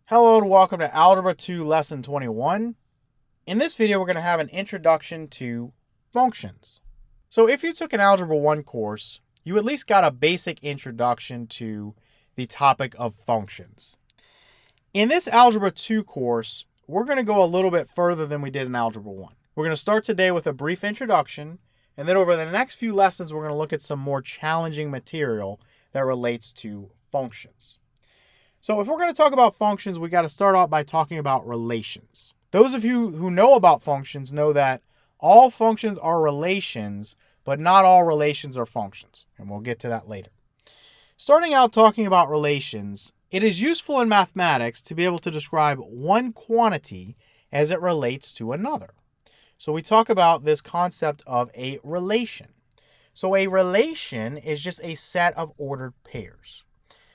Hello and welcome to Algebra 2 Lesson 21. In this video, we're going to have an introduction to functions. So if you took an Algebra 1 course, you at least got a basic introduction to the topic of functions. In this Algebra 2 course, we're going to go a little bit further than we did in Algebra 1. We're going to start today with a brief introduction, and then over the next few lessons, we're going to look at some more challenging material that relates to functions. So if we're going to talk about functions, we got to start off by talking about relations. Those of you who know about functions know that all functions are relations, but not all relations are functions. And we'll get to that later. Starting out talking about relations, it is useful in mathematics to be able to describe one quantity as it relates to another. So we talk about this concept of a relation. So a relation is just a set of ordered pairs.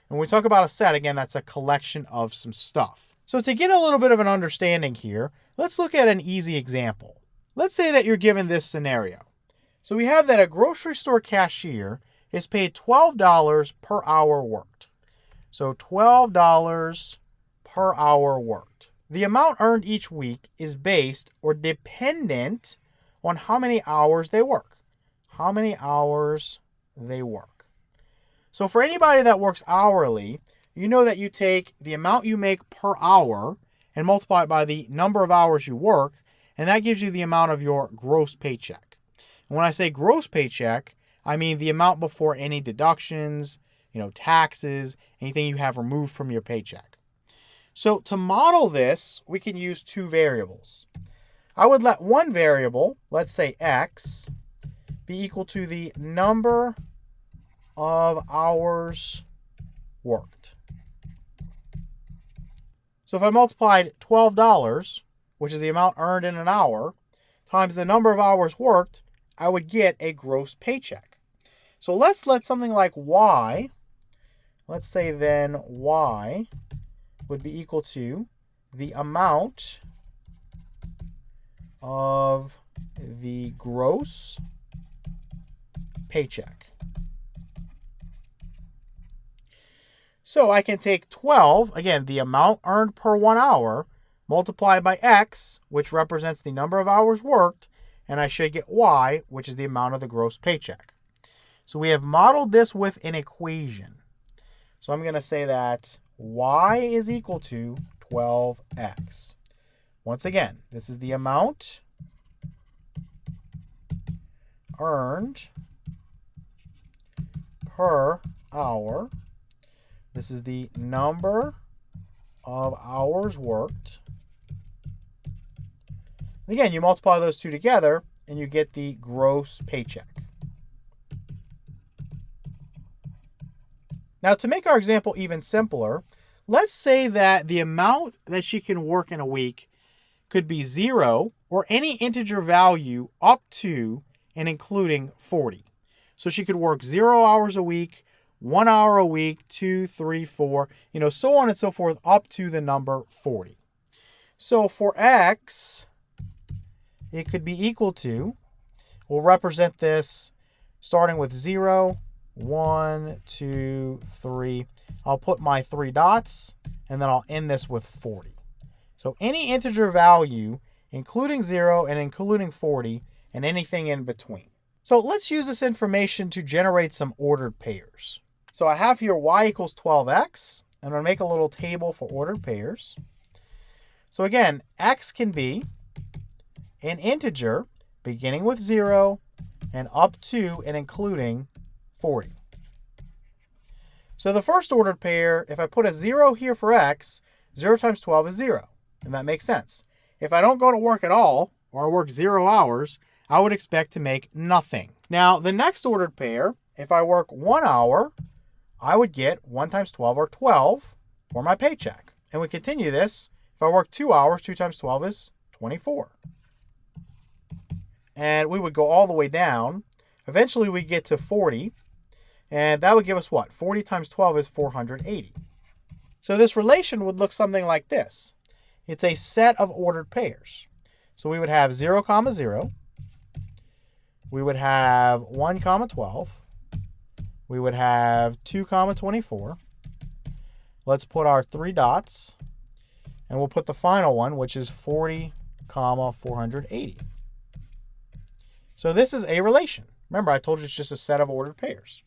And when we talk about a set, again, that's a collection of some stuff. So to get a little bit of an understanding here, let's look at an easy example. Let's say that you're given this scenario. So we have that a grocery store cashier is paid $12 per hour worked. So $12 per hour worked. The amount earned each week is based or dependent on how many hours they work. How many hours they work. So for anybody that works hourly, you know that you take the amount you make per hour and multiply it by the number of hours you work, and that gives you the amount of your gross paycheck. And when I say gross paycheck, I mean the amount before any deductions, taxes, anything you have removed from your paycheck. So to model this, we can use two variables. I would let one variable, let's say x, be equal to the number of hours worked. So if I multiplied $12, which is the amount earned in an hour, times the number of hours worked, I would get a gross paycheck. So let's let something like y, let's say then y would be equal to the amount of the gross paycheck. So I can take 12, again, the amount earned per 1 hour, multiplied by x, which represents the number of hours worked, and I should get y, which is the amount of the gross paycheck. So we have modeled this with an equation. So I'm going to say that y is equal to 12x. Once again, this is the amount earned per hour. This is the number of hours worked. And again, you multiply those two together and you get the gross paycheck. Now, to make our example even simpler, let's say that the amount that she can work in a week could be 0 or any integer value up to and including 40. So she could work 0 hours a week, 1 hour a week, 2, 3, 4, so on and so forth, up to the number 40. So for x, it could be equal to, we'll represent this starting with 0, 1, 2, 3. I'll put my 3 dots, and then I'll end this with 40. So any integer value, including 0 and including 40, and anything in between. So let's use this information to generate some ordered pairs. So I have here y equals 12x. I'm going to make a little table for ordered pairs. So again, x can be an integer beginning with 0 and up to and including 40. So the first ordered pair, if I put a 0 here for x, 0 times 12 is 0. And that makes sense. If I don't go to work at all, or I work 0 hours, I would expect to make nothing. Now, the next ordered pair, if I work 1 hour, I would get 1 times 12, or 12, for my paycheck. And we continue this. If I work 2 hours, 2 times 12 is 24. And we would go all the way down. Eventually, we get to 40. And that would give us what? 40 times 12 is 480. So this relation would look something like this. It's a set of ordered pairs. So we would have 0, 0. We would have 1, 12. We would have 2, 24. Let's put our 3 dots. And we'll put the final one, which is 40, 480. So this is a relation. Remember, I told you it's just a set of ordered pairs.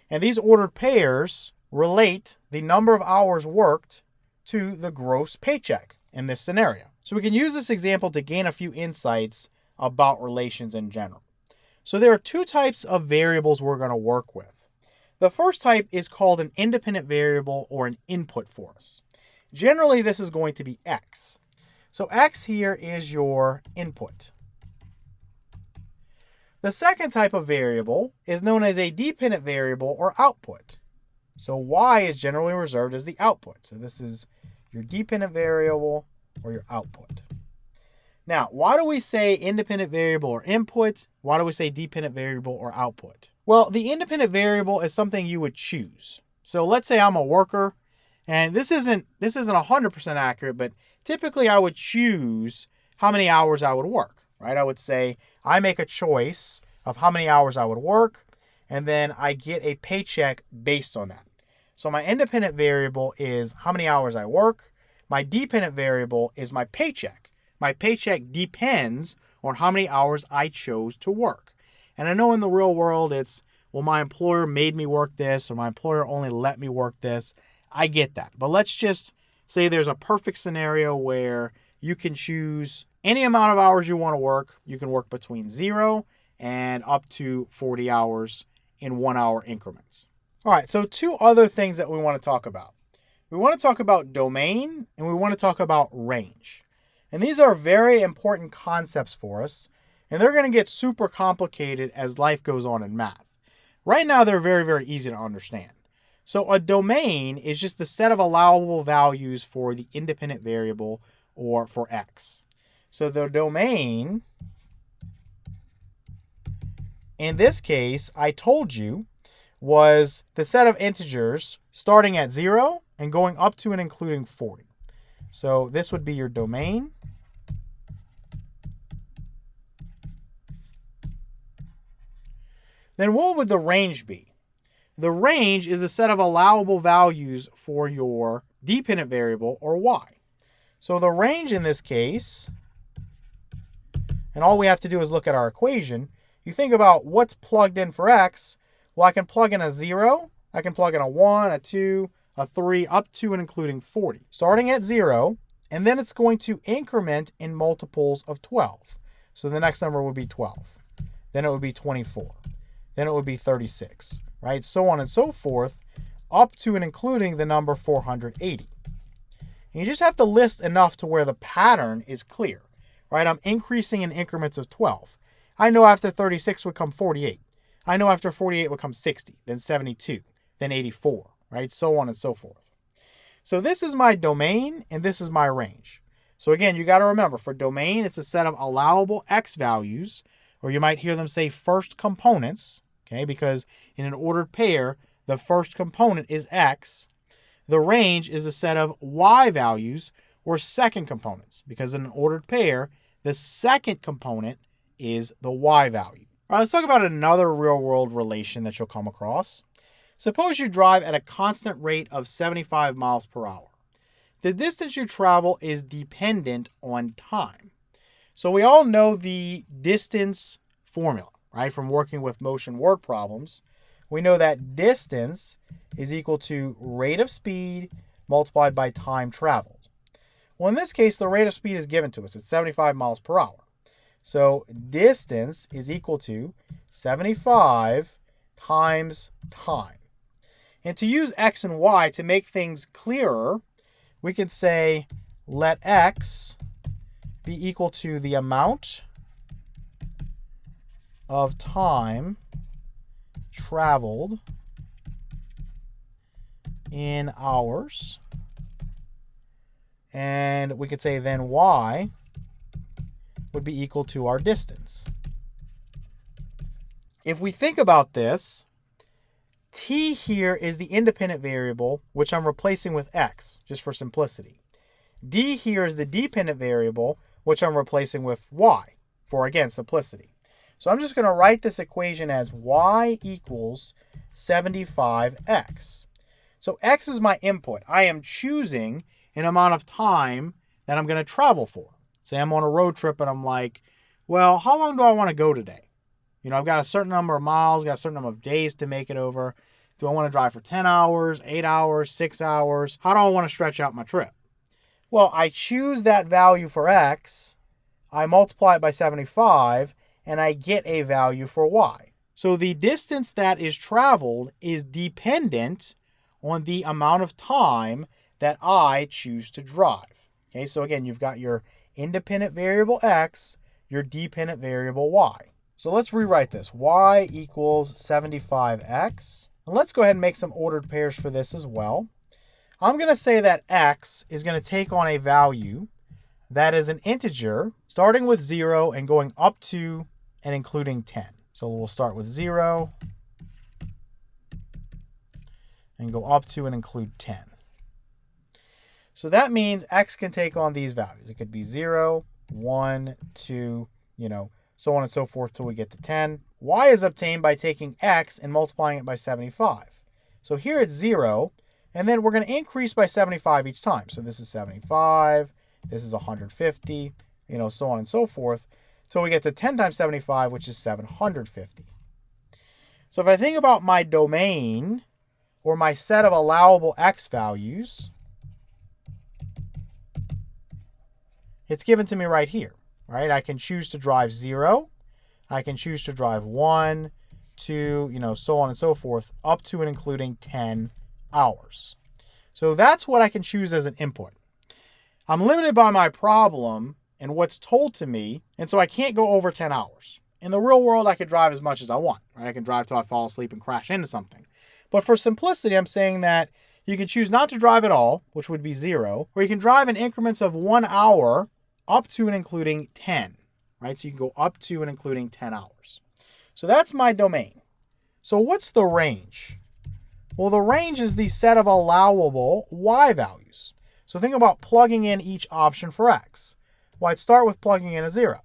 And these ordered pairs relate the number of hours worked to the gross paycheck in this scenario. So we can use this example to gain a few insights about relations in general. So there are two types of variables we're going to work with. The first type is called an independent variable or an input for us. Generally, this is going to be x. So x here is your input. The second type of variable is known as a dependent variable or output. So y is generally reserved as the output. So this is your dependent variable or your output. Now, why do we say independent variable or input? Why do we say dependent variable or output? Well, the independent variable is something you would choose. So let's say I'm a worker, and this isn't 100% accurate, but typically I would choose how many hours I would work, right? I would say I make a choice of how many hours I would work, and then I get a paycheck based on that. So my independent variable is how many hours I work. My dependent variable is my paycheck. My paycheck depends on how many hours I chose to work. And I know in the real world it's, well, my employer made me work this, or my employer only let me work this. I get that. But let's just say there's a perfect scenario where you can choose any amount of hours you want to work. You can work between 0 and up to 40 hours in 1 hour increments. All right, so two other things that we want to talk about. We want to talk about domain and we want to talk about range. And these are very important concepts for us, and they're going to get super complicated as life goes on in math. Right now, they're very, very easy to understand. So a domain is just the set of allowable values for the independent variable or for x. So the domain, in this case, I told you, was the set of integers starting at 0 and going up to and including 40. So this would be your domain. Then what would the range be? The range is a set of allowable values for your dependent variable or y. So the range in this case, and all we have to do is look at our equation. You think about what's plugged in for x. Well, I can plug in a 0, I can plug in a 1, a 2, a 3, up to and including 40. Starting at 0, and then it's going to increment in multiples of 12. So the next number would be 12. Then it would be 24. Then it would be 36, right? So on and so forth, up to and including the number 480. And you just have to list enough to where the pattern is clear, right? I'm increasing in increments of 12. I know after 36 would come 48. I know after 48 would come 60, then 72, then 84, right? So on and so forth. So this is my domain and this is my range. So again, you got to remember, for domain, it's a set of allowable x values, or you might hear them say first components, okay? Because in an ordered pair, the first component is x. The range is a set of y values, or second components, because in an ordered pair, the second component is the y value. All right, let's talk about another real-world relation that you'll come across. Suppose you drive at a constant rate of 75 miles per hour. The distance you travel is dependent on time. So we all know the distance formula, right? From working with motion word problems. We know that distance is equal to rate of speed multiplied by time traveled. Well, in this case, the rate of speed is given to us. It's 75 miles per hour. So distance is equal to 75 times time. And to use x and y to make things clearer, we could say let x be equal to the amount of time traveled in hours. And we could say then y would be equal to our distance. If we think about this, t here is the independent variable, which I'm replacing with x, just for simplicity. D here is the dependent variable, which I'm replacing with y, for, again, simplicity. So I'm just going to write this equation as y equals 75x. So x is my input. I am choosing an amount of time that I'm going to travel for. Say I'm on a road trip and I'm like, well, how long do I want to go today? You know, I've got a certain number of miles, got a certain number of days to make it over. Do I want to drive for 10 hours, 8 hours, 6 hours? How do I want to stretch out my trip? Well, I choose that value for X, I multiply it by 75, and I get a value for Y. So the distance that is traveled is dependent on the amount of time that I choose to drive. Okay, so again, you've got your independent variable X, your dependent variable Y. So let's rewrite this. Y equals 75X. And let's go ahead and make some ordered pairs for this as well. I'm going to say that X is going to take on a value that is an integer starting with 0 and going up to and including 10. So we'll start with 0 and go up to and include 10. So that means X can take on these values. It could be 0, 1, 2, so on and so forth till we get to 10. Y is obtained by taking X and multiplying it by 75. So here it's 0, and then we're going to increase by 75 each time. So this is 75, this is 150, so on and so forth, till we get to 10 times 75, which is 750. So if I think about my domain, or my set of allowable X values, it's given to me right here, right? I can choose to drive 0. I can choose to drive 1, 2, so on and so forth, up to and including 10 hours. So that's what I can choose as an input. I'm limited by my problem and what's told to me, and so I can't go over 10 hours. In the real world, I could drive as much as I want, right? I can drive till I fall asleep and crash into something. But for simplicity, I'm saying that you can choose not to drive at all, which would be 0, or you can drive in increments of 1 hour up to and including 10, right? So you can go up to and including 10 hours. So that's my domain. So what's the range? Well, the range is the set of allowable Y values. So think about plugging in each option for X. Well, I'd start with plugging in a 0.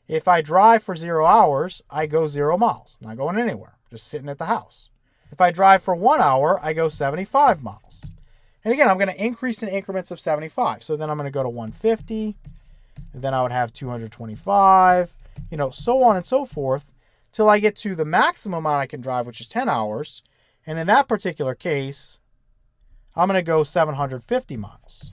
If I drive for 0 hours, I go 0 miles. I'm not going anywhere, just sitting at the house. If I drive for 1 hour, I go 75 miles. And again, I'm going to increase in increments of 75. So then I'm going to go to 150. Then I would have 225, so on and so forth, till I get to the maximum amount I can drive, which is 10 hours. And in that particular case, I'm going to go 750 miles.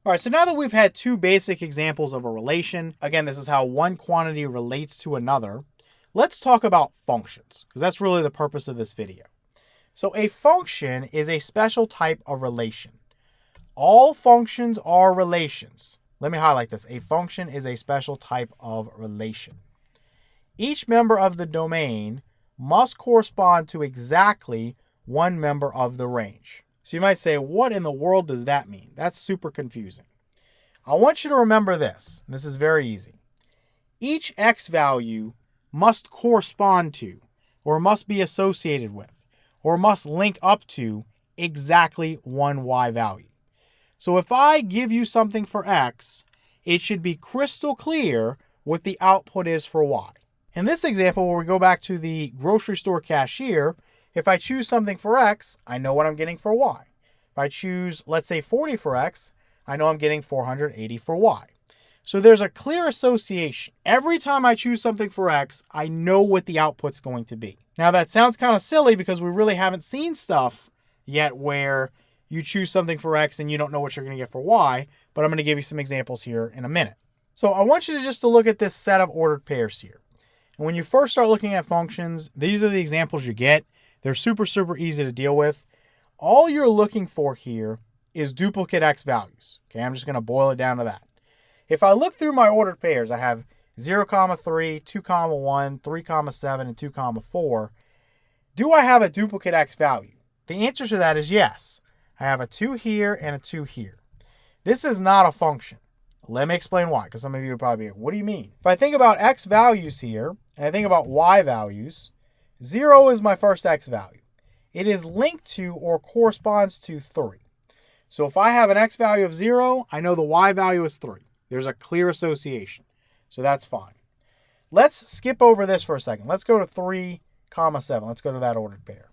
All right, so now that we've had two basic examples of a relation, again, this is how one quantity relates to another, let's talk about functions, because that's really the purpose of this video. So a function is a special type of relation. All functions are relations. Let me highlight this. A function is a special type of relation. Each member of the domain must correspond to exactly one member of the range. So you might say, what in the world does that mean? That's super confusing. I want you to remember this. This is very easy. Each X value must correspond to, or must be associated with, or must link up to exactly one Y value. So if I give you something for X, it should be crystal clear what the output is for Y. In this example, where we go back to the grocery store cashier, if I choose something for X, I know what I'm getting for Y. If I choose, let's say 40 for X, I know I'm getting 480 for Y. So there's a clear association. Every time I choose something for X, I know what the output's going to be. Now that sounds kind of silly because we really haven't seen stuff yet where you choose something for X and you don't know what you're going to get for Y, but I'm going to give you some examples here in a minute. So I want you to just to look at this set of ordered pairs here. And when you first start looking at functions, these are the examples you get. They're super, super easy to deal with. All you're looking for here is duplicate X values. Okay, I'm just going to boil it down to that. If I look through my ordered pairs, I have 0, 3, 2, 1, 3, 7, and 2, 4. Do I have a duplicate X value? The answer to that is yes. I have a 2 here and a 2 here. This is not a function. Let me explain why, because some of you would probably be like, what do you mean? If I think about X values here, and I think about Y values, 0 is my first X value. It is linked to or corresponds to 3. So if I have an X value of 0, I know the Y value is 3. There's a clear association. So that's fine. Let's skip over this for a second. Let's go to 3, 7. Let's go to that ordered pair.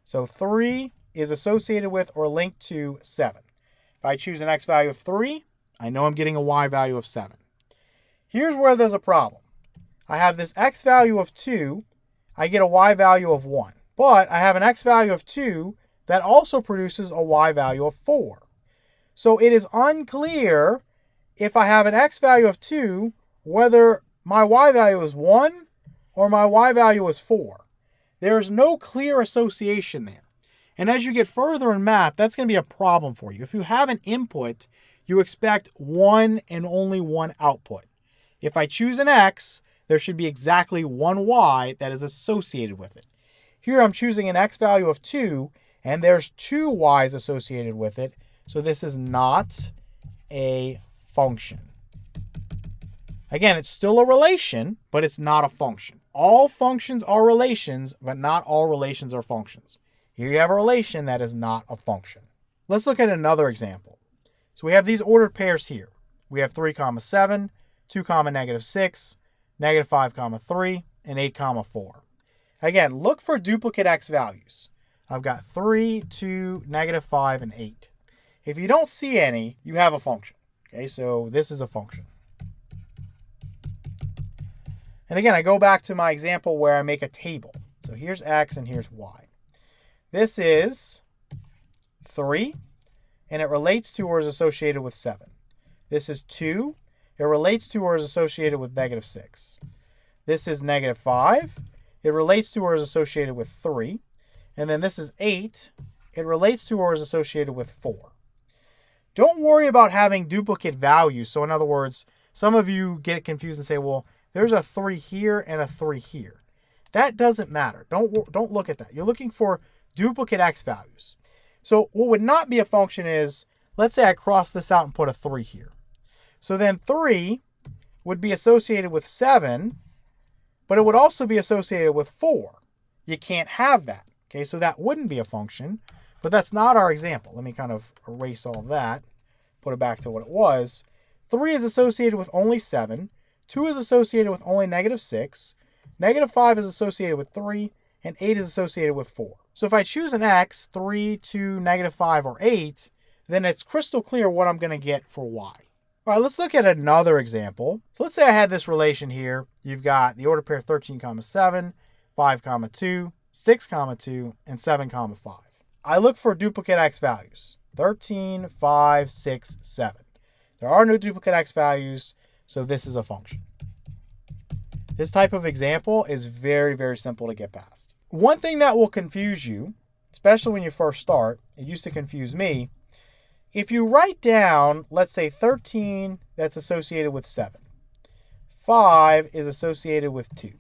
So 3 is associated with or linked to 7. If I choose an x value of 3, I know I'm getting a y value of 7. Here's where there's a problem. I have this x value of 2, I get a y value of 1. But I have an x value of 2 that also produces a y value of 4. So it is unclear if I have an x value of 2, whether my y value is 1 or my y value is 4. There is no clear association there. And as you get further in math, that's going to be a problem for you. If you have an input, you expect one and only one output. If I choose an x, there should be exactly one y that is associated with it. Here I'm choosing an x value of 2, and there's 2 y's associated with it. So this is not a function. Again, it's still a relation, but it's not a function. All functions are relations, but not all relations are functions. Here you have a relation that is not a function. Let's look at another example. So we have these ordered pairs here. We have 3, 7, 2, -6, -5, 3, and 8, 4. Again, look for duplicate x values. I've got 3, 2, -5, and 8. If you don't see any, you have a function. Okay, so this is a function. And again, I go back to my example where I make a table. So here's x and here's y. This is 3, and it relates to or is associated with 7. This is 2. It relates to or is associated with -6. This is -5. It relates to or is associated with 3. And then this is 8. It relates to or is associated with 4. Don't worry about having duplicate values. So in other words, some of you get confused and say, well, there's a 3 here and a 3 here. That doesn't matter. Don't look at that. You're looking for duplicate x values. So what would not be a function is, let's say I cross this out and put a 3 here. So then 3 would be associated with 7, but it would also be associated with 4. You can't have that. Okay, so that wouldn't be a function, but that's not our example. Let me kind of erase all of that, put it back to what it was. 3 is associated with only 7. 2 is associated with only -6. -5 is associated with 3. And 8 is associated with 4. So if I choose an x, 3, 2, -5, or 8, then it's crystal clear what I'm going to get for y. All right, let's look at another example. So let's say I had this relation here. You've got the order pair 13, 7, 5, 2, 6, 2, and 7, 5. I look for duplicate x values. 13, 5, 6, 7. There are no duplicate x values, so this is a function. This type of example is very, very simple to get past. One thing that will confuse you, especially when you first start, it used to confuse me, if you write down, let's say 13, that's associated with 7. 5 is associated with 2.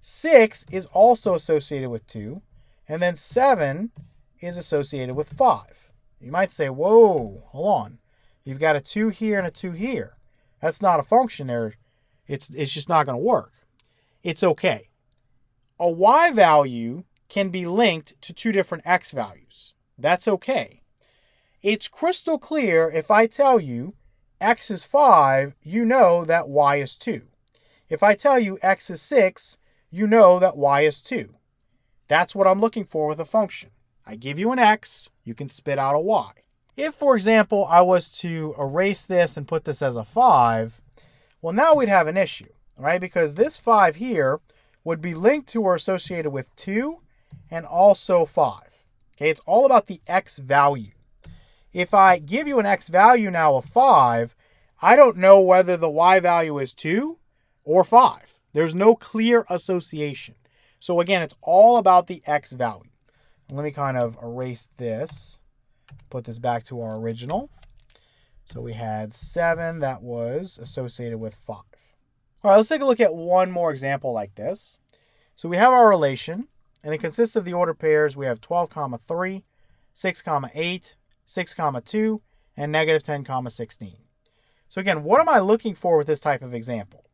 6 is also associated with 2. And then 7 is associated with 5. You might say, whoa, hold on. You've got a 2 here and a 2 here. That's not a function there. It's just not going to work. It's okay. A y value can be linked to 2 different x values. That's okay. It's crystal clear if I tell you x is 5, you know that y is 2. If I tell you x is 6, you know that y is 2. That's what I'm looking for with a function. I give you an x, you can spit out a y. If, for example, I was to erase this and put this as a 5, well, now we'd have an issue, right? Because this 5 here would be linked to or associated with 2 and also 5. Okay, it's all about the x value. If I give you an x value now of 5, I don't know whether the y value is 2 or 5. There's no clear association. So again, it's all about the x value. Let me kind of erase this, put this back to our original. So we had 7 that was associated with 5. All right, let's take a look at one more example like this. So we have our relation, and it consists of the order pairs. We have 12, 3, 6, 8, 6, 2, and -10, 16. So again, what am I looking for with this type of example?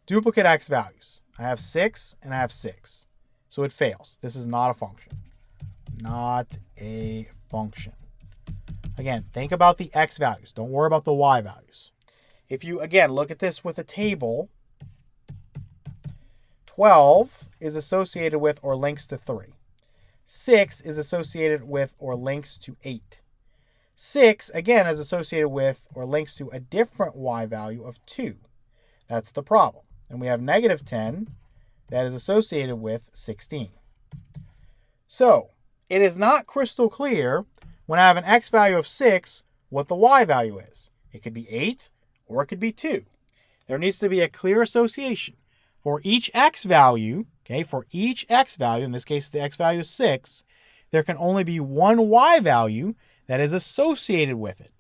Duplicate x values. I have 6 and I have 6. So it fails. This is not a function. Not a function. Again, think about the x values. Don't worry about the y values. If you, again, look at this with a table, 12 is associated with or links to 3. 6 is associated with or links to 8. 6, again, is associated with or links to a different y value of 2. That's the problem. And we have -10 that is associated with 16. So it is not crystal clear when I have an x value of 6 what the y value is. It could be 8 or it could be 2. There needs to be a clear association. For each x value, okay, for each x value, in this case the x value is 6, there can only be one y value that is associated with it.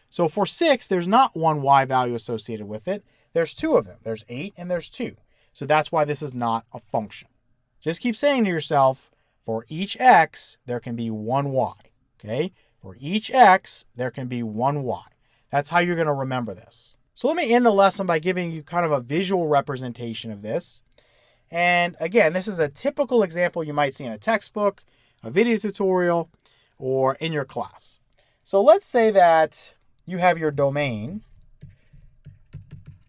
So for 6, there's not one y value associated with it. There's 2 of them. There's 8 and there's 2. So that's why this is not a function. Just keep saying to yourself, for each x, there can be one y. Okay? For each x, there can be one y. That's how you're going to remember this. So let me end the lesson by giving you kind of a visual representation of this. And again, this is a typical example you might see in a textbook, a video tutorial, or in your class. So let's say that you have your domain,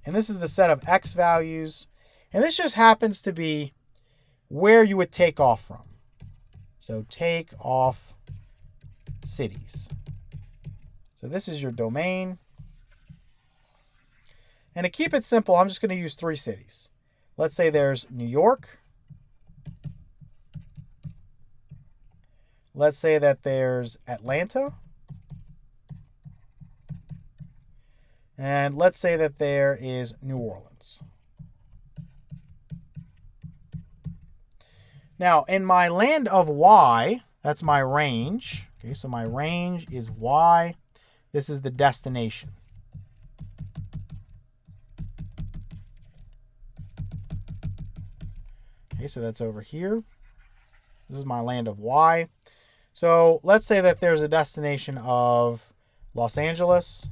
and this is the set of x values, and this just happens to be where you would take off from. So take off cities. So this is your domain. And to keep it simple, I'm just going to use 3 cities. Let's say there's New York. Let's say that there's Atlanta. And let's say that there is New Orleans. Now, in my land of y, that's my range. Okay, so my range is y. This is the destination. Okay, so that's over here. This is my land of y. So let's say that there's a destination of Los Angeles.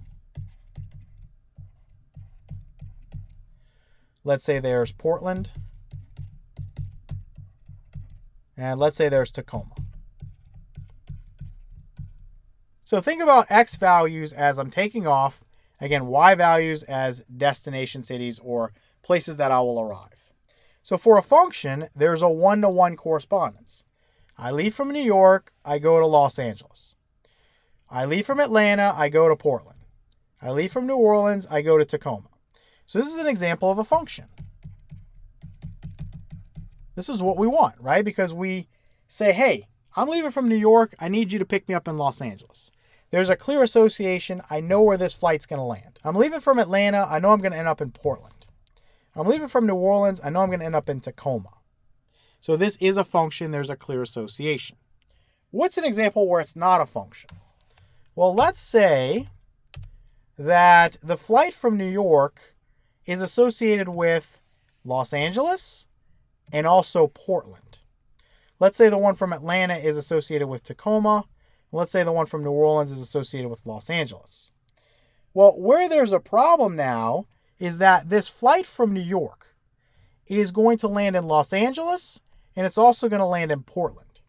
Let's say there's Portland. And let's say there's Tacoma. So think about x values as I'm taking off. Again, y values as destination cities or places that I will arrive. So for a function, there's a 1-to-1 correspondence. I leave from New York, I go to Los Angeles. I leave from Atlanta, I go to Portland. I leave from New Orleans, I go to Tacoma. So this is an example of a function. This is what we want, right? Because we say, hey, I'm leaving from New York, I need you to pick me up in Los Angeles. There's a clear association, I know where this flight's going to land. I'm leaving from Atlanta, I know I'm going to end up in Portland. I'm leaving from New Orleans, I know I'm going to end up in Tacoma. So this is a function, there's a clear association. What's an example where it's not a function? Well, let's say that the flight from New York is associated with Los Angeles and also Portland. Let's say the one from Atlanta is associated with Tacoma. Let's say the one from New Orleans is associated with Los Angeles. Well, where there's a problem now is that this flight from New York is going to land in Los Angeles, and it's also going to land in Portland.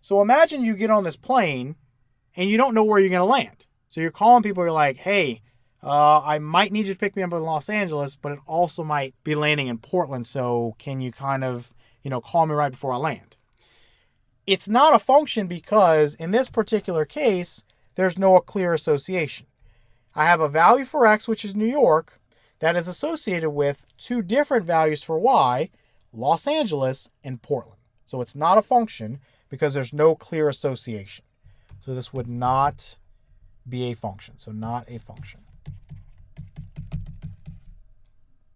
So imagine you get on this plane, and you don't know where you're going to land. So you're calling people, you're like, hey, I might need you to pick me up in Los Angeles, but it also might be landing in Portland, so can you kind of, call me right before I land? It's not a function because in this particular case, there's no clear association. I have a value for x, which is New York, that is associated with 2 different values for y, Los Angeles and Portland. So it's not a function because there's no clear association. So this would not be a function. So not a function.